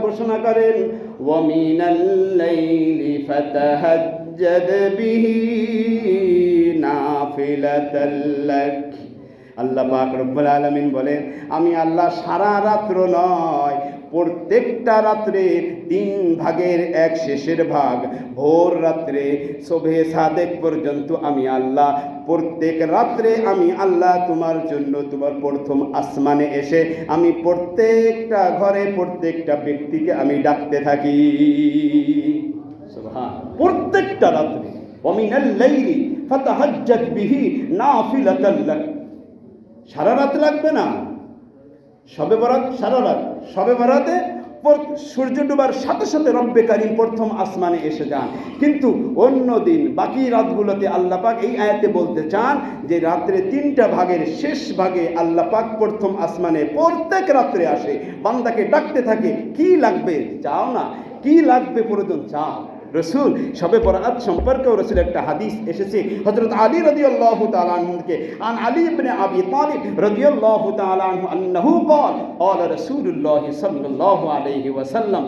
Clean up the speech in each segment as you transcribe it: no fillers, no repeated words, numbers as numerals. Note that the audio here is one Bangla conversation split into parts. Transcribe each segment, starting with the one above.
ঘোষণা করেন ওয়া মিনাল লাইলি ফাতাহাজ্জাদ বিহি নাফিলাতাল লাক। আল্লাহ পাক রব্বুল আলামিন বলেন, আমি আল্লাহ সারা রাত্র নয়, প্রত্যেকটা রাত্রে 3 ভাগের 1 শেষের ভাগ, ভোর রাত্রে শোভে সাদেক পর্যন্ত আমি আল্লাহ প্রত্যেক রাত্রে আমি আল্লাহ তোমার জন্য তোমার প্রথম আসমানে এসে আমি প্রত্যেকটা ঘরে প্রত্যেকটা ব্যক্তিকে আমি ডাকতে থাকি। সুবহান, প্রত্যেকটা রাত্রে ওয়া মিনাল লাইলি ফাতাহাজ্জাদ বিহি নাফিলাতাল লাক। সারা রাত লাগবে না, শবে বরাত সারা রাত। শবে বরাতে সূর্য ডুবার সাথে সাথে রব্বে কারীম প্রথম আসমানে এসে যান। কিন্তু অন্য দিন বাকি রাতগুলোতে আল্লাহ পাক এই আয়াতে বলতে চান যে রাত্রে 3টা ভাগের শেষ ভাগে আল্লাহ পাক প্রথম আসমানে প্রত্যেক রাত্রে আসে, বান্দাকে ডাকতে থাকে, কি লাগবে চাও না, কি লাগবে প্রয়োজন চাও। রসুল শবে বরাত সম্পর্কেও রসুল একটা হাদিস এসেছে হযরত আলী রাদিয়াল্লাহু তাআলা আনহু থেকে, আন আলী ইবনে আবি তালিব রাদিয়াল্লাহু তাআলা আনহু আন্নাহু قال قال رسول الله صلى الله عليه وسلم।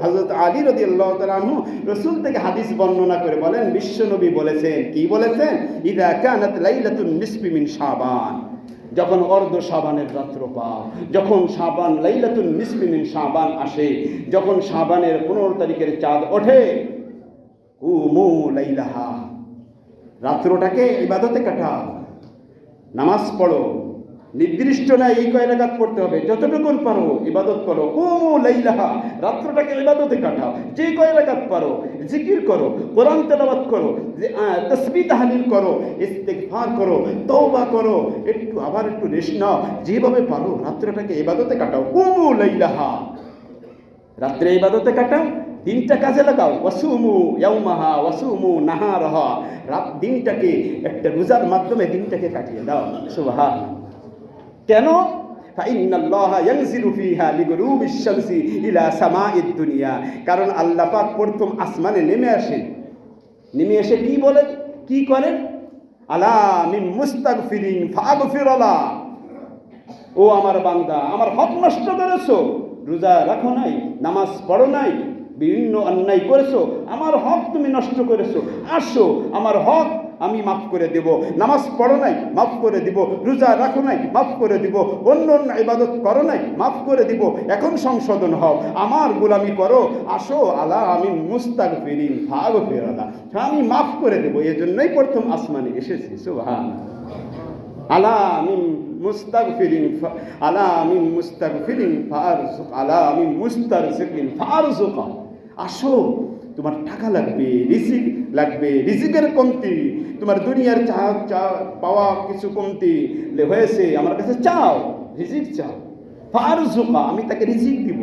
হযরত আলী রাদিয়াল্লাহু তাআলা আনহু রসুল থেকে হাদিস বর্ণনা করে বলেন, বিশ্বনবী বলেছেন, কি বলেছেন, ইযা কানাত লাইলাতুন নিসফি মিন শাবান, যখন অর্ধ শাবানের রাত্র পাও, যখন শাবান লাইলাতুন নিসফি মিন শাবান আসে, যখন শাবানের 15 তারিখের চাঁদ ওঠে, কুমু লাইলাহা, রাত্রটাকে ইবাদতে কাটাও, নামাজ পড়ো, নির্দিষ্ট না এই কয় রাকাত পড়তে হবে, যতটুকুন পারো ইবাদত করো। কুমু লাইলাহা, রাত্রটাকে ইবাদতে কাটাও, যে কয় রাকাত পারো জিকির করো, কোরআন তেলাওয়াত করো, তাসবিহ তাহলিল করো, ইস্তিগফার করো, তওবা করো, একটু আবার একটু রেস্ট নাও, যেভাবে পারো রাত্রটাকে ইবাদতে কাটাও। কুমু লাইলাহা, রাত্রে ইবাদতে কাটাও, দিনটা কাজে লাগাও। ওয়াসুমু ইয়াউমাহা ওয়াসুমু নাহারাহা, রাত দিনটাকে একটা রোজার মাধ্যমে দিনটাকে কাটিয়ে দাও। সুবহান। কেন? ফাইন্নাল্লাহা ইয়ানজিলু ফিহা লিগুরুবিশ শামসি ইলা সামাইদ দুনিয়া, কারণ আল্লাহ পাক প্রথম আসমানে নেমে আসেন, নেমে এসে কি বলেন, কি করেন, আলা মিন মুস্তাগফিরিন ফাগফিরালা, ও আমার বান্দা, আমার হক নষ্ট করেছো, রোজা রাখো নাই, নামাজ পড়ো নাই, বিভিন্ন অন্যায় করেছো, আমার হক তুমি নষ্ট করেছো, আসো আমার হক আমি মাফ করে দেব। নামাজ পড়ো নাই, মাফ করে দিব, রোজা রাখো নাই, মাফ করে দিব, অন্য অন্য ইবাদত করো নাই, মাফ করে দিব, এখন সংশোধন হও, আমার গোলামি করো, আসো, আলা আমি মুস্তাগফিরিন ফাগফিরালা, আমি মাফ করে দেব। এজন্যই প্রথম আসমানে এসেছি। সুবহান। আলা মিন মুস্তাগফিরিন আলা মিন মুস্তাগফিরিন ফারজুক আলা মিন মুস্তারজিকিন ফারজুক, আসো, তোমার টাকা লাগবে, রিজিক লাগবে, রিজিকের কমতি, তোমার দুনিয়ার পাওয়া কিছু কমতি হয়েছে, আমার কাছে চাও, রিজিক চাও, ফারজুকা, আমি তাকে রিজিক দিব।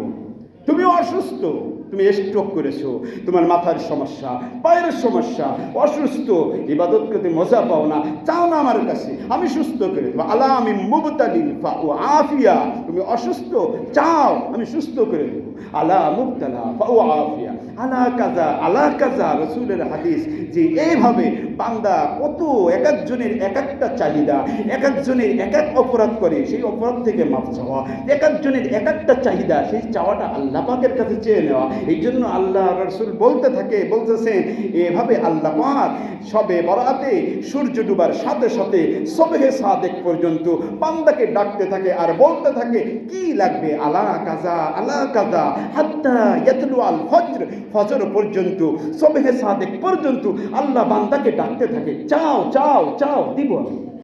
তুমি অসুস্থ, তুমি স্ট্রোক করেছো, তোমার মাথার সমস্যা, পায়ের সমস্যা, অসুস্থ, ইবাদত করতে মজা পাও না, চাও না আমার কাছে, আমি সুস্থ করে দেবো। আলা আমি মুবতালিন ফাউআফিয়া, তুমি অসুস্থ, চাও, আমি সুস্থ করে দেবো। আলা মুবতালা ফাউআফিয়া, আলা কাজা আলা কাজা। রাসূলের হাদিস যে এইভাবে বান্দা কত এক একজনের এক একটা চাহিদা, এক একজনের এক এক অপরাধ করে, সেই অপরাধ থেকে মাফ চাওয়া, এক একজনের এক একটা চাহিদা, সেই চাওয়াটা আল্লাহ পাকের কাছে চেয়ে নেওয়া। এই জন্য আল্লাহ রাসূল বলতেছেন এভাবে আল্লাহ পাক শবে বরাতে সূর্য ডুবার সাথে সাথে সবহে সাদেক পর্যন্ত বান্দাকে ডাকতে থাকে আর বলতে থাকে, কি লাগবে, আলা কাজা আলা কাজা, হাত্তা ইয়াতলু আল ফজর, ফজর পর্যন্ত, সবহে সাদেক পর্যন্ত আল্লাহ বান্দাকে ডাকতে থাকে, চাও চাও চাও, দিব আমি।